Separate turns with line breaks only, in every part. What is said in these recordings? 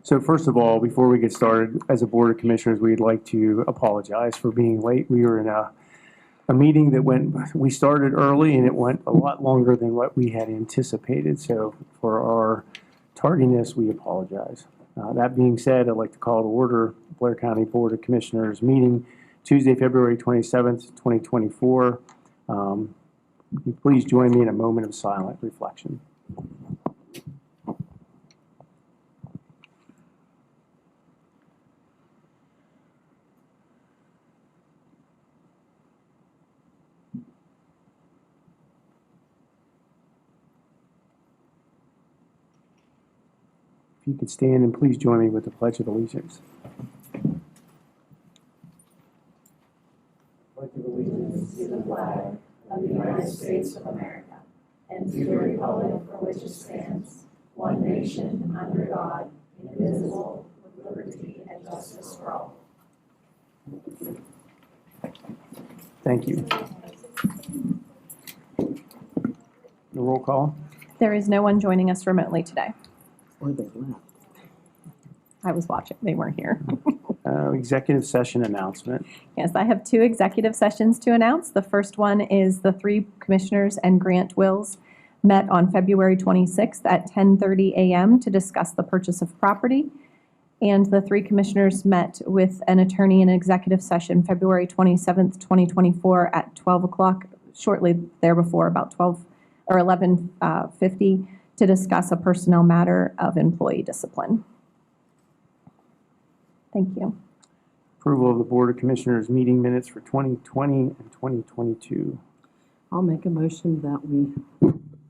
So first of all, before we get started, as a Board of Commissioners, we'd like to apologize for being late. We were in a meeting that we started early and it went a lot longer than what we had anticipated. So for our tardiness, we apologize. That being said, I'd like to call to order Blair County Board of Commissioners meeting Tuesday, February 27th, 2024. Please join me in a moment of silent reflection. If you could stand and please join me with the Pledge of Allegiance.
Pledge of allegiance to the flag of the United States of America and to the republic for which it stands, one nation, under God, indivisible, with liberty and justice for all.
Thank you. The roll call.
There is no one joining us remotely today.
Or they left.
I was watching. They weren't here.
Executive session announcement.
Yes, I have 2 executive sessions to announce. The first one is the 3 commissioners and Grant Wills met on February 26th at 10:30 a.m. to discuss the purchase of property. And the 3 commissioners met with an attorney in executive session February 27th, 2024 at 12 o'clock, shortly there before, about 12 or 11:50, to discuss a personnel matter of employee discipline. Thank you.
Approval of the Board of Commissioners meeting minutes for 2020 and 2022.
I'll make a motion that we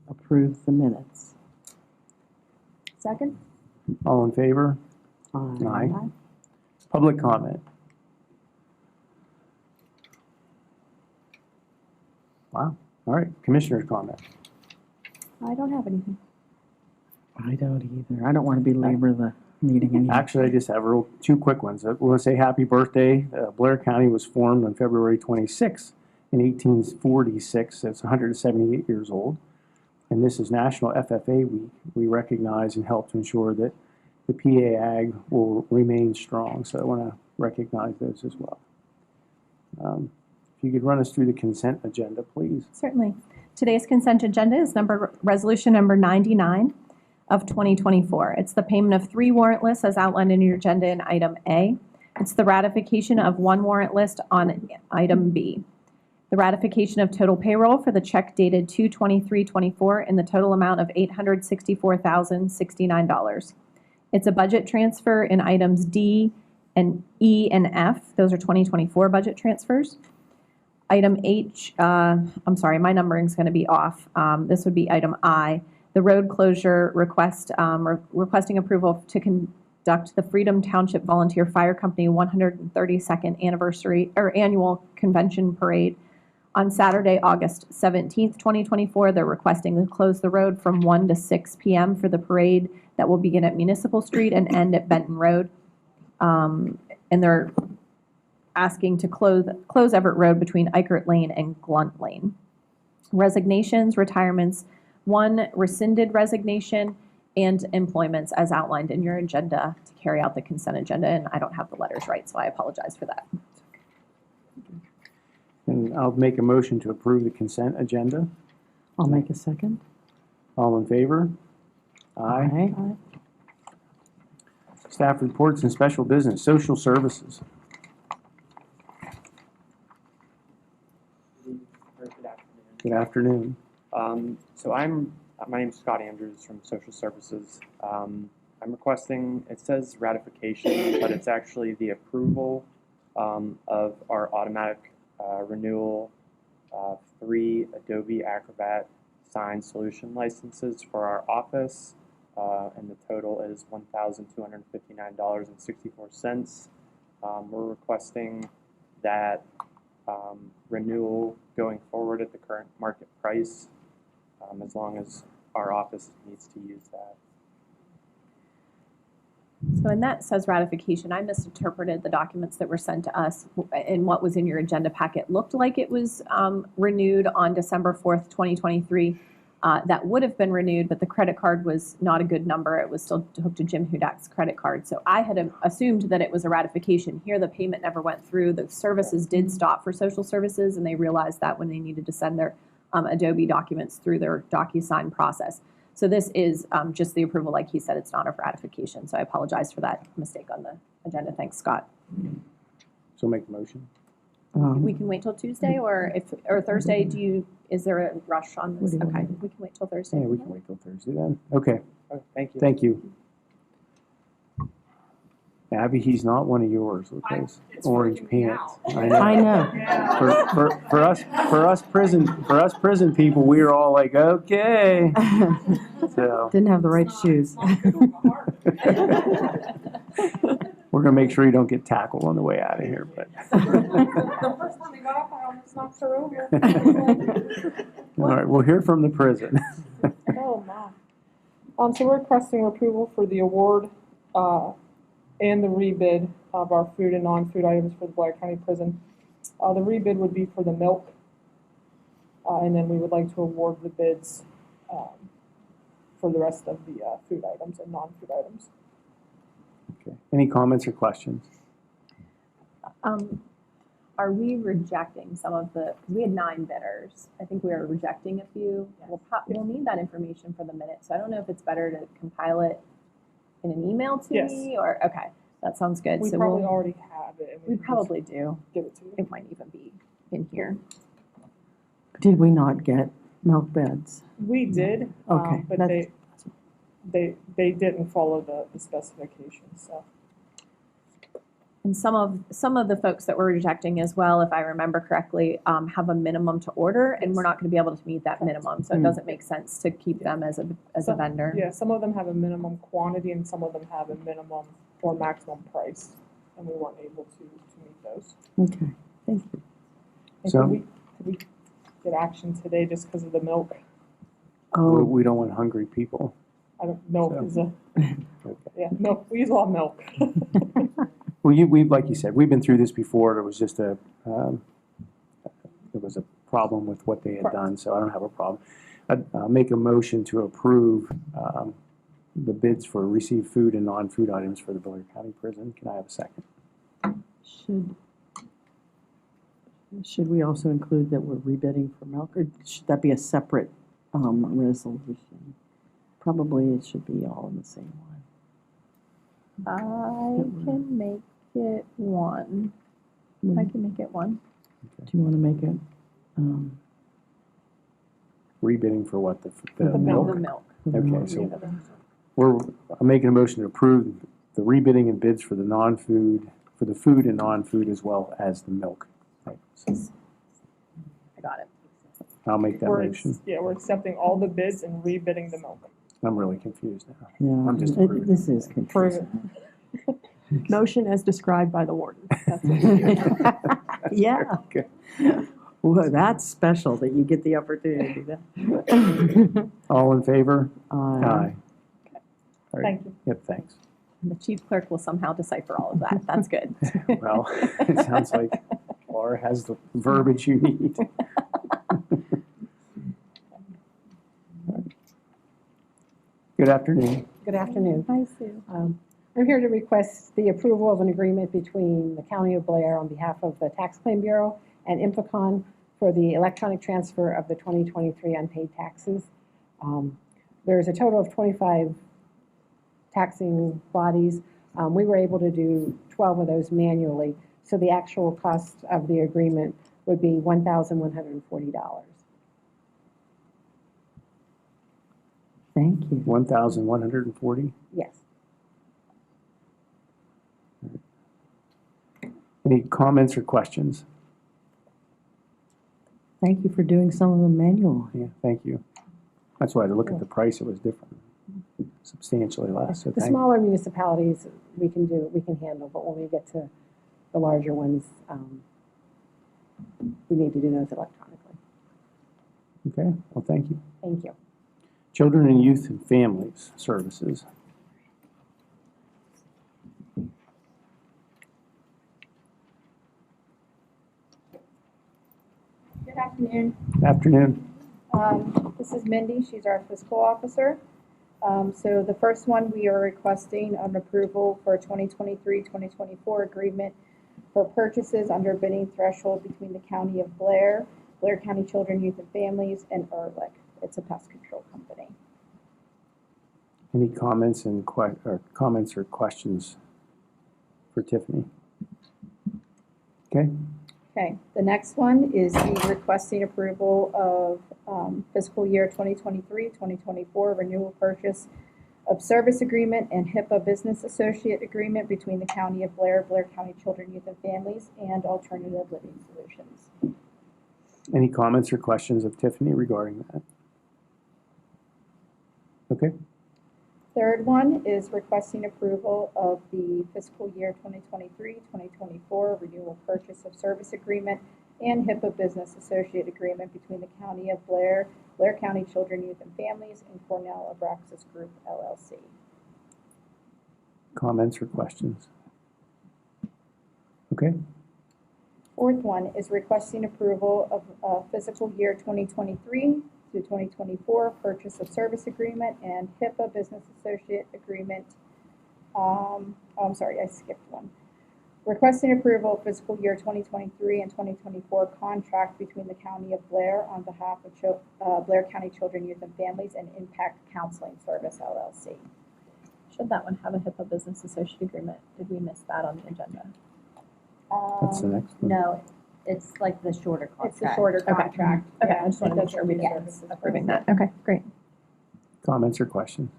approve the minutes.
Second?
All in favor? Aye. Public comment. Wow. All right. Commissioner's comment.
I don't have anything.
I don't either. I don't want to belabor the meeting anymore.
Actually, I just have 2 quick ones. I want to say happy birthday. Blair County was formed on February 26th in 1846. It's 178 years old. And this is National FFA Week. We recognize and help to ensure that the PA Ag will remain strong. So I want to recognize those as well. If you could run us through the consent agenda, please.
Certainly. Today's consent agenda is resolution number 99 of 2024. It's the payment of 3 warrant lists as outlined in your agenda in item A. It's the ratification of 1 warrant list on item B. The ratification of total payroll for the check dated 2/23/24 in the total amount of $864,069. It's a budget transfer in items D and E and F. Those are 2024 budget transfers. Item H, I'm sorry, my numbering is going to be off. This would be item I. The road closure request, requesting approval to conduct the Freedom Township Volunteer Fire Company 132nd anniversary or annual convention parade on Saturday, August 17th, 2024. They're requesting to close the road from 1 to 6 p.m. for the parade that will begin at Municipal Street and end at Benton Road. And they're asking to close Everett Road between Eichert Lane and Glunt Lane. Resignations, retirements, 1 rescinded resignation, and employments as outlined in your agenda to carry out the consent agenda. And I don't have the letters right, so I apologize for that.
And I'll make a motion to approve the consent agenda.
I'll make a second.
All in favor? Aye.
Aye.
Staff reports and special business, social services. Good afternoon.
My name's Scott Andrews from Social Services. I'm requesting, it says ratification, but it's actually the approval of our automatic renewal of 3 Adobe Acrobat sign solution licenses for our office, and the total is $1,259.64. We're requesting that renewal going forward at the current market price, as long as our office needs to use that.
So, and that says ratification. I misinterpreted the documents that were sent to us, and what was in your agenda packet looked like it was renewed on December 4th, 2023. that would have been renewed, but the credit card was not a good number. It was still hooked to Jim Hudak's credit card. So I had assumed that it was a ratification. Here, the payment never went through. The services did stop for social services, and they realized that when they needed to send their Adobe documents through their DocuSign process. So this is just the approval. Like he said, it's not a ratification. So I apologize for that mistake on the agenda. Thanks, Scott.
So make a motion.
We can wait till Tuesday, or Thursday. Is there a rush on this?
What do you
Okay,
want?
we can wait till Thursday.
Yeah, we can wait till Thursday then. Okay,
Oh, thank you.
thank you. Abby, he's not one of yours with those orange pants.
I know.
For us prison people, we are all like, okay. So
Didn't have the right shoes.
we're gonna make sure you don't get tackled on the way out of here, but.
The first time we got off, I almost knocked her over.
All right, we'll hear from the prison.
Oh, my. So we're requesting approval for the award, and the rebid of our food and non-food items for the Blair County Prison. The rebid would be for the milk, and then we would like to award the bids, for the rest of the, food items and non-food items.
Okay. Any comments or questions?
Are we rejecting some of the, because we had 9 bidders. I think we are rejecting a few. We'll need that information for the minute. So I don't know if it's better to compile it in an email to
Yes.
me or, okay, that sounds good.
We
So
probably already have it. and
we
can just
probably do.
give it to you.
It might even be in here.
Did we not get milk beds?
We did,
Okay,
but
that's-
they didn't follow the specifications, so.
And some of the folks that we're rejecting as well, if I remember correctly, have a minimum to order, and we're not going to be able to meet that minimum. So it doesn't make sense to keep them as a vendor.
Yeah, some of them have a minimum quantity and some of them have a minimum or maximum price, and we weren't able to meet those.
Okay, thank you.
And
So-
could we get action today just because of the milk?
Oh,
We don't want hungry people.
I don't, milk
So-
is a,
Okay.
yeah, milk, we use a lot of milk.
Well, we like you said, we've been through this before. There was just there was a problem with what they had
Correct.
done, so I don't have a problem. I'd make a motion to approve the bids for received food and non-food items for the Blair County Prison. Can I have a second?
should we also include that we're rebidding for milk, or should that be a separate resolution? Probably it should be all in the same one.
I can make it one. I can make it one.
Do you want to make it?
Rebidding for what? The
The
milk?
milk.
Okay, so I'm making a motion to approve the rebidding and bids for the non-food, for the food and non-food as well as the milk. Right, so
I got it.
I'll make that motion.
We're accepting all the bids and rebidding the milk.
I'm really confused now.
Yeah,
I'm just
it-
approving.
this is
Prove
confusing.
it.
Motion as described by the warden. That's it.
Yeah.
Okay.
Well, that's special that you get the opportunity to do that.
All in favor?
Aye.
All right.
Thank you.
Yep, thanks.
The chief clerk will somehow decipher all of that. That's good.
Well, it sounds like Laura has the verbiage you need. Good afternoon.
Good afternoon.
Hi, Sue.
I'm here to request the approval of an agreement between the County of Blair on behalf of the Tax Claim Bureau and Infocon for the electronic transfer of the 2023 unpaid taxes. There's a total of 25 taxing bodies. We were able to do 12 of those manually, so the actual cost of the agreement would be $1,140.
Thank you.
1,140.
Yes.
Any comments or questions?
Thank you for doing some of them manual.
Yeah, thank you. That's why to look at the price, it was different, substantially less. So
The
thank
smaller municipalities, we can handle, but when we get to the larger ones, we need to do those electronically.
Okay, well, thank you.
Thank you.
Children and Youth and Families Services.
Good afternoon.
Afternoon.
This is Mindy, she's our fiscal officer. So the first one, we are requesting an approval for 2023-2024 agreement for purchases under bidding threshold between the County of Blair, Blair County Children, Youth and Families, and Ehrlich. It's a pest control company.
Any comments comments or questions for Tiffany? Okay,
Okay, the next one is the requesting approval of fiscal year 2023-2024 renewal purchase of service agreement and HIPAA business associate agreement between the County of Blair, Blair County Children, Youth and Families, and Alternative Living Solutions.
any comments or questions of Tiffany regarding that? Okay,
Third one is requesting approval of the fiscal year 2023-2024 renewal purchase of service agreement and HIPAA business associate agreement between the County of Blair, Blair County Children, Youth and Families, and Cornell Abraxas Group LLC.
comments or questions? Okay,
Fourth one is requesting approval of fiscal year 2023 to 2024 purchase of service agreement and HIPAA business associate agreement. I'm sorry, I skipped one. Requesting approval of fiscal year 2023 and 2024 contract between the County of Blair on behalf of Blair County Children, Youth and Families, and Impact Counseling Service LLC.
Should that one have a HIPAA business associate agreement? Did we miss that on the agenda?
that's the next one.
No, it's like the shorter contract.
It's the shorter contract.
Okay,
Yeah,
I just want
it
to make sure we
doesn't do
didn't
services
approving
for us.
that. Okay, great.
Comments or questions?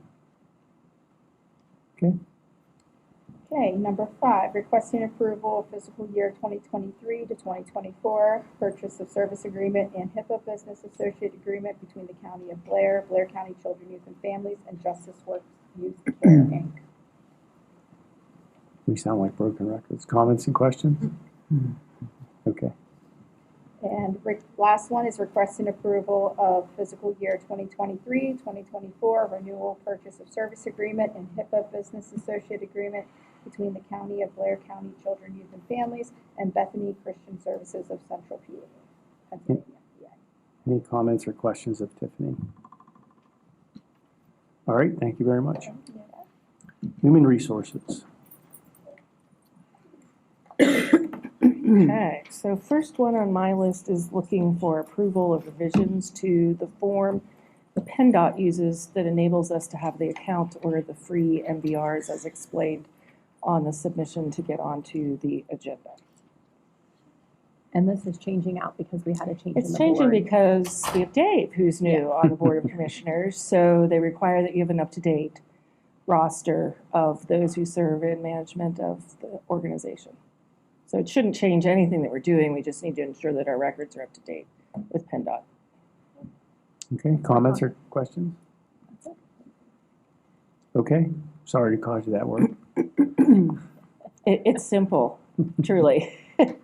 Okay,
Okay, number 5, requesting approval of fiscal year 2023 to 2024 purchase of service agreement and HIPAA business associate agreement between the County of Blair, Blair County Children, Youth and Families, and Justice Works Youth Care, Inc.
we sound like broken records. Comments and questions? Okay,
And last one is requesting approval of fiscal year 2023, 2024 renewal purchase of service agreement and HIPAA business associate agreement between the County of Blair County Children, Youth and Families and Bethany Christian Services of Central Pennsylvania. PA.
any comments or questions of Tiffany? All right, thank you very much. Human Resources.
Okay, so first one on my list is looking for approval of revisions to the form the PennDOT uses that enables us to have the account or the free MVRs as explained on the submission to get onto the agenda.
And this is changing out because we had a change in
It's
the
changing
board.
because we have Dave, who's new on the Board of Commissioners, so they require that you have an up-to-date roster of those who serve in management of the organization. So it shouldn't change anything that we're doing, we just need to ensure that our records are up to date with PennDOT.
Okay, comments or questions? Okay, sorry to cause you that work.
It's simple, truly.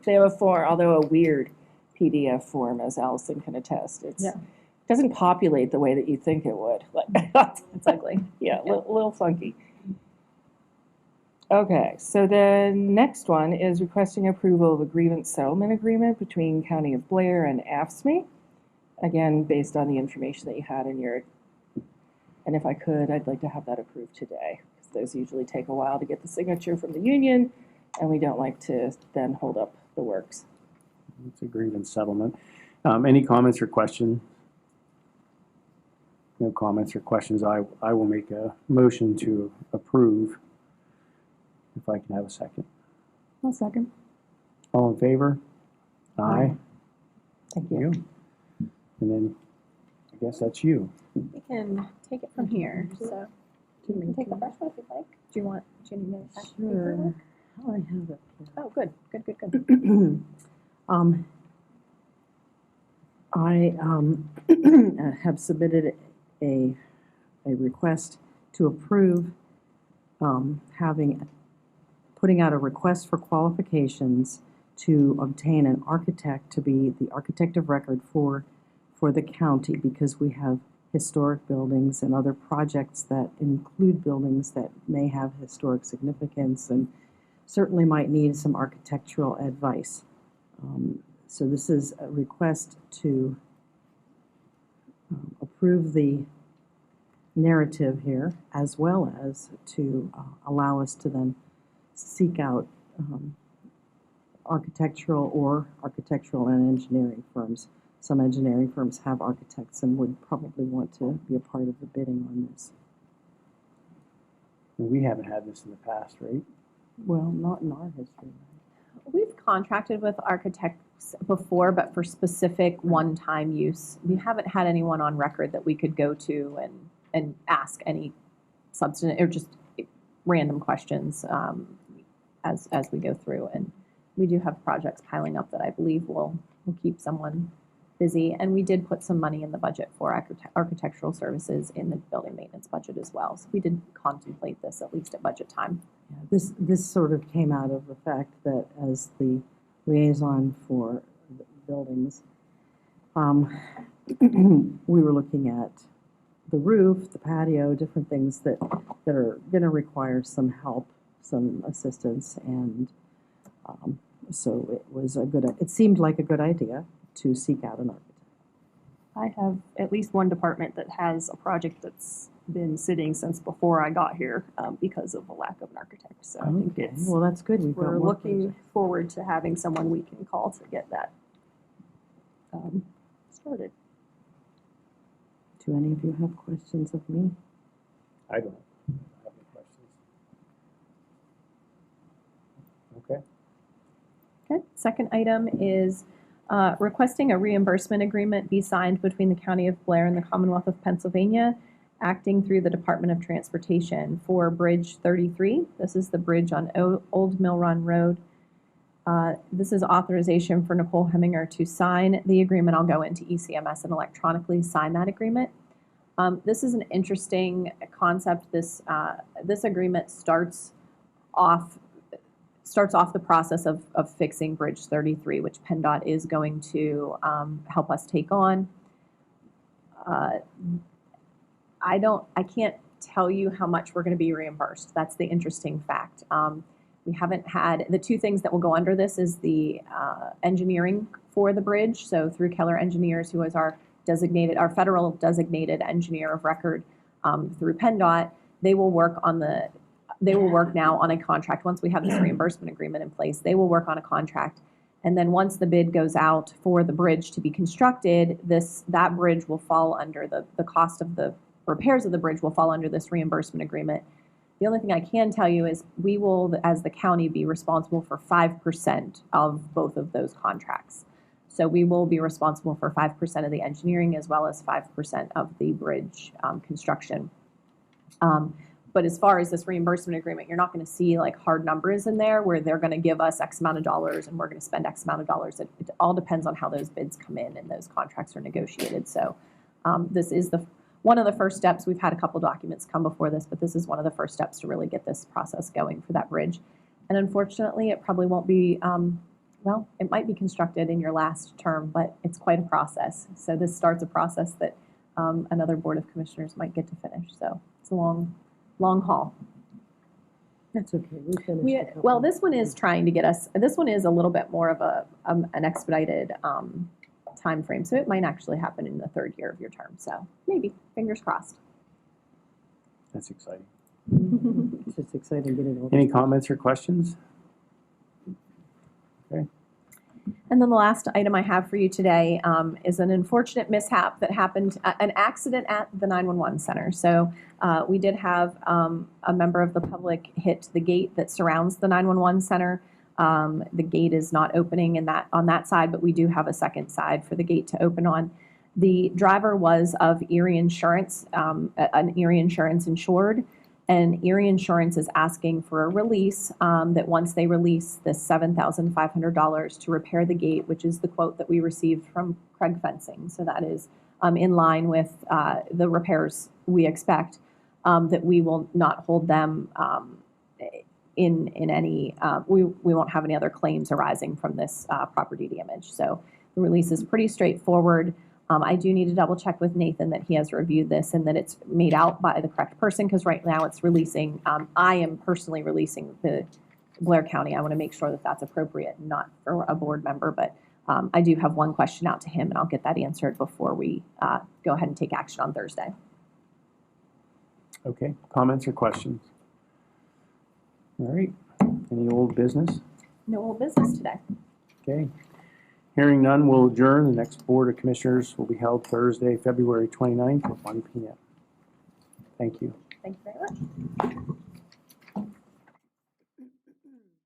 They have a form, although a weird PDF form, as Allison can attest. It doesn't populate the way that you think it would.
It's ugly.
Yeah, a little funky. Okay, so the next one is requesting approval of a grievance settlement agreement between County of Blair and AFSCME. Again, based on the information that you had in your, and if I could, I'd like to have that approved today, because those usually take a while to get the signature from the union, and we don't like to then hold up the works.
It's a grievance settlement. Any comments or questions? No comments or questions. I will make a motion to approve. If I can have a second.
I'll second.
All in favor? Aye.
Thank you.
And then I guess that's you.
We can take it from here, so you can take the first one if you'd like. Do you want Jenny to pass the
Sure.
paperwork?
Oh, I have it here.
Oh, good, good, good, good.
I have submitted a request to approve putting out a request for qualifications to obtain an architect to be the architect of record for the county, because we have historic buildings and other projects that include buildings that may have historic significance and certainly might need some architectural advice. So this is a request to approve the narrative here, as well as to allow us to then seek out architectural and engineering firms. Some engineering firms have architects and would probably want to be a part of the bidding on this.
We haven't had this in the past, right?
Well, not in our history.
We've contracted with architects before, but for specific one-time use. We haven't had anyone on record that we could go to and ask any substantive or just random questions as we go through. And we do have projects piling up that I believe will keep someone busy. And we did put some money in the budget for architectural services in the building maintenance budget as well. So we did contemplate this at least at budget time.
Yeah, this sort of came out of the fact that as the liaison for the buildings, we were looking at the roof, the patio, different things that are going to require some help, some assistance, and so it seemed like a good idea to seek out an architect.
I have at least one department that has a project that's been sitting since before I got here because of a lack of an architect. So I think
Okay, well, that's good.
we're looking forward to having someone we can call to get that started.
Do any of you have questions of me?
I don't have any questions. Okay.
Okay. Second item is requesting a reimbursement agreement be signed between the County of Blair and the Commonwealth of Pennsylvania, acting through the Department of Transportation for Bridge 33. This is the bridge on Old Mill Run Road. This is authorization for Nicole Heminger to sign the agreement. I'll go into ECMS and electronically sign that agreement. This is an interesting concept. This agreement starts off the process of fixing Bridge 33, which PennDOT is going to help us take on. I can't tell you how much we're going to be reimbursed. That's the interesting fact. We haven't had, the two things that will go under this is the engineering for the bridge. So through Keller Engineers, who is our federal designated engineer of record through PennDOT, they will work now on a contract. Once we have this reimbursement agreement in place, they will work on a contract. And then once the bid goes out for the bridge to be constructed, that bridge will fall under the cost of the repairs of the bridge will fall under this reimbursement agreement. The only thing I can tell you is we will, as the county, be responsible for 5% of both of those contracts. So we will be responsible for 5% of the engineering as well as 5% of the bridge construction. But as far as this reimbursement agreement, you're not going to see like hard numbers in there where they're going to give us X amount of dollars and we're going to spend X amount of dollars. It all depends on how those bids come in and those contracts are negotiated. So this is one of the first steps. We've had a couple documents come before this, but this is one of the first steps to really get this process going for that bridge. And unfortunately, it probably won't be, it might be constructed in your last term, but it's quite a process. So this starts a process that another Board of Commissioners might get to finish. So it's a long haul.
That's okay. We finished.
This one is trying to get us, this one is a little bit more of an expedited time frame. So it might actually happen in the third year of your term. So maybe, fingers crossed.
That's exciting.
It's just exciting getting over.
Any comments or questions? Okay.
And then the last item I have for you today is an unfortunate mishap that happened, an accident at the 911 center. So we did have a member of the public hit the gate that surrounds the 911 center. The gate is not opening on that side, but we do have a second side for the gate to open on. The driver was of Erie Insurance, an Erie Insurance insured, and Erie Insurance is asking for a release that once they release the $7,500 to repair the gate, which is the quote that we received from Craig Fencing. So that is in line with the repairs we expect, that we will not hold them in any, we won't have any other claims arising from this property damage. So the release is pretty straightforward. I do need to double check with Nathan that he has reviewed this and that it's made out by the correct person, because right now it's releasing, I am personally releasing the Blair County. I want to make sure that that's appropriate, not for a board member, but I do have one question out to him, and I'll get that answered before we go ahead and take action on Thursday.
Okay, comments or questions? All right, any old business?
No old business today.
Okay. Hearing none, we'll adjourn. The next Board of Commissioners will be held Thursday, February 29th at 1 p.m. Thank you.
Thank you very much.